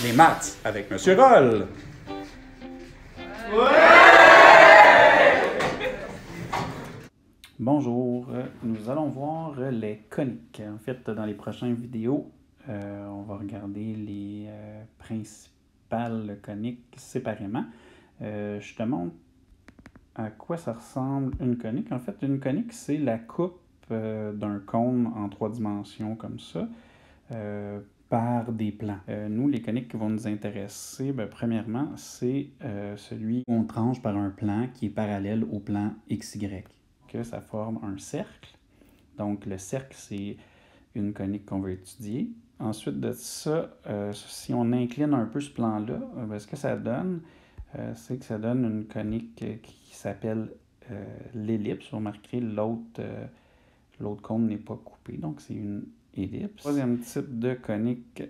Les maths avec Monsieur Roll. Bonjour, nous allons voir les coniques. En fait, dans les prochaines vidéos, on va regarder les principales coniques séparément. Je te montre à quoi ça ressemble une conique. En fait, une conique, c'est la coupe d'un cône en 3 dimensions comme ça, par des plans. Nous, les coniques qui vont nous intéresser, premièrement, c'est celui où on tranche par un plan qui est parallèle au plan XY. Que ça forme un cercle. Donc, le cercle, c'est une conique qu'on va étudier. Ensuite de ça, si on incline un peu ce plan-là, ce que ça donne, c'est que ça donne une conique qui s'appelle l'ellipse. Vous remarquerez, l'autre cône n'est pas coupé, donc c'est une ellipse. Troisième type de conique,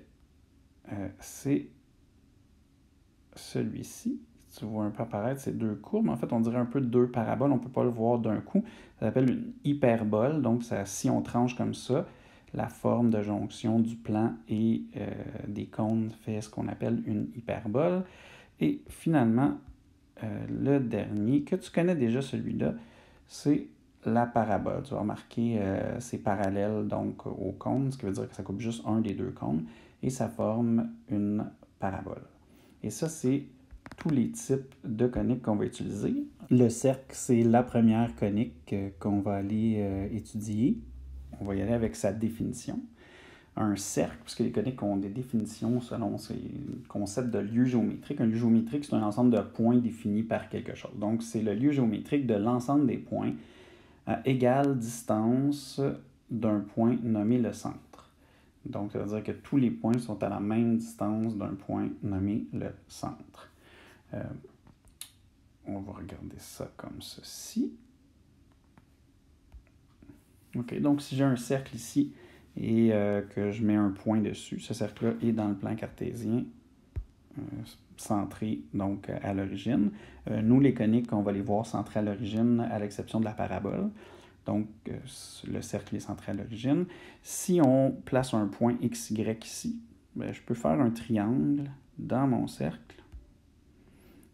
c'est celui-ci. Tu vois un peu apparaître ces deux courbes. En fait, on dirait un peu deux paraboles. On ne peut pas le voir d'un coup. Ça s'appelle une hyperbole. Donc, si on tranche comme ça, la forme de jonction du plan et des cônes fait ce qu'on appelle une hyperbole. Et finalement, le dernier, que tu connais déjà celui-là, c'est la parabole. Tu vas remarquer, c'est parallèle donc au cône, ce qui veut dire que ça coupe juste un des deux cônes, et ça forme une parabole. Et ça, c'est tous les types de coniques qu'on va utiliser. Le cercle, c'est la première conique qu'on va aller étudier. On va y aller avec sa définition. Un cercle, puisque les coniques ont des définitions selon ces concepts de lieu géométrique. Un lieu géométrique, c'est un ensemble de points définis par quelque chose. Donc, c'est le lieu géométrique de l'ensemble des points à égale distance d'un point nommé le centre. Donc, ça veut dire que tous les points sont à la même distance d'un point nommé le centre. On va regarder ça comme ceci. OK, donc si j'ai un cercle ici et que je mets un point dessus, ce cercle-là est dans le plan cartésien, centré donc à l'origine. Nous, les coniques, on va les voir centrés à l'origine, à l'exception de la parabole. Donc, le cercle est centré à l'origine. Si on place un point XY ici, je peux faire un triangle dans mon cercle,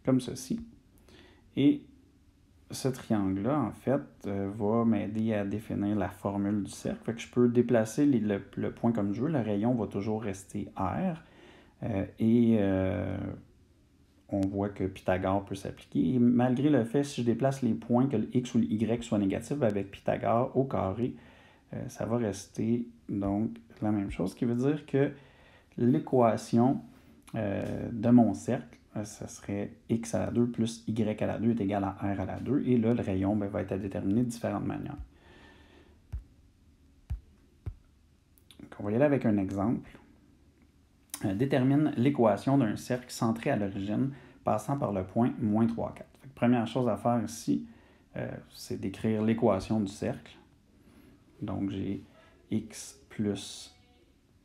comme ceci. Et ce triangle-là, en fait, va m'aider à définir la formule du cercle. Fait que je peux déplacer le point comme je veux. Le rayon va toujours rester R. On voit que Pythagore peut s'appliquer. Et malgré le fait, si je déplace les points, que le X ou le Y soit négatif, avec Pythagore au carré, ça va rester donc la même chose. Ce qui veut dire que l'équation de mon cercle, ça serait x à la 2 plus y à la 2 est égal à r à la 2. Et là, le rayon va être à déterminer de différentes manières. Donc, on va y aller avec un exemple. Détermine l'équation d'un cercle centré à l'origine passant par le point moins 3, 4. Première chose à faire ici, c'est d'écrire l'équation du cercle. Donc, j'ai x plus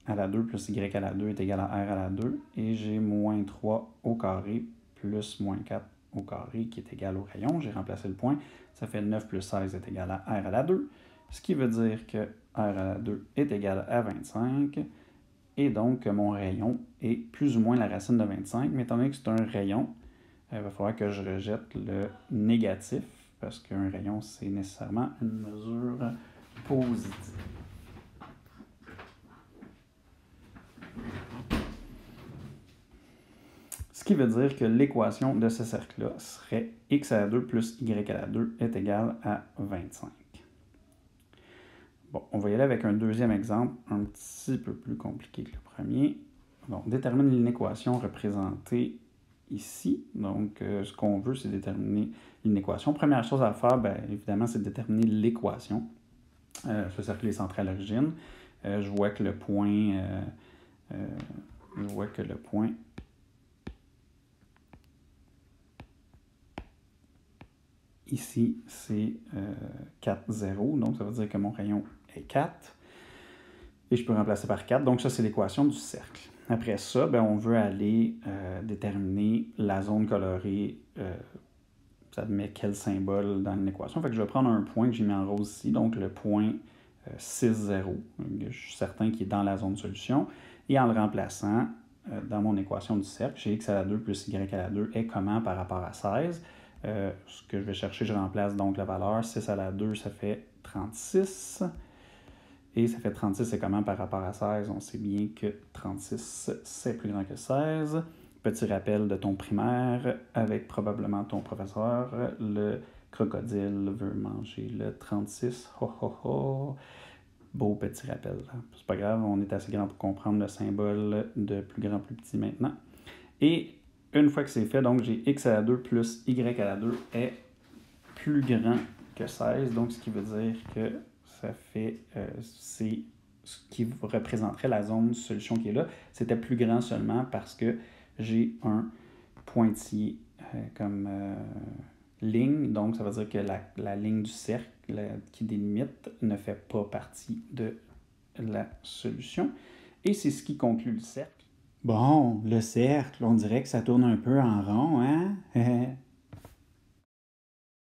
à la 2 plus y à la 2 est égal à r à la 2. Et j'ai moins 3 au carré plus moins 4 au carré qui est égal au rayon. J'ai remplacé le point. Ça fait 9 plus 16 est égal à r à la 2. Ce qui veut dire que r à la 2 est égal à 25. Et donc, mon rayon est plus ou moins la racine de 25. Mais étant donné que c'est un rayon, il va falloir que je rejette le négatif parce qu'un rayon, c'est nécessairement une mesure positive. Ce qui veut dire que l'équation de ce cercle-là serait x à la 2 plus y à la 2 est égal à 25. Bon, on va y aller avec un deuxième exemple un petit peu plus compliqué que le premier. Donc, détermine une équation représentée ici. Donc, ce qu'on veut, c'est déterminer une équation. Première chose à faire, évidemment, c'est de déterminer l'équation. Ce cercle est centré à l'origine. Je vois que le point... Ici, c'est 4, 0. Donc, ça veut dire que mon rayon est 4. Et je peux remplacer par 4. Donc, ça, c'est l'équation du cercle. Après ça, on veut aller déterminer la zone colorée. Ça met quel symbole dans l'équation. Fait que je vais prendre un point que j'ai mis en rose ici. Donc, le point 6, 0. Je suis certain qu'il est dans la zone de solution. Et en le remplaçant, dans mon équation du cercle. J'ai x à la 2 plus y à la 2 est comment par rapport à 16? Ce que je vais chercher, je remplace donc la valeur. 6 à la 2, ça fait 36. Et ça fait 36, c'est comment par rapport à 16? On sait bien que 36, c'est plus grand que 16. Petit rappel de ton primaire avec probablement ton professeur. Le crocodile veut manger le 36. Ho, ho, ho. Beau petit rappel. C'est pas grave, on est assez grand pour comprendre le symbole de plus grand, plus petit maintenant. Et une fois que c'est fait, donc j'ai x à la 2 plus y à la 2 est plus grand que 16. Donc ce qui veut dire que ça fait, c'est ce qui représenterait la zone de solution qui est là. C'était plus grand seulement parce que j'ai un pointillé comme ligne. Donc ça veut dire que la ligne du cercle qui délimite ne fait pas partie de la solution. Et c'est ce qui conclut le cercle. Bon, le cercle, on dirait que ça tourne un peu en rond, hein?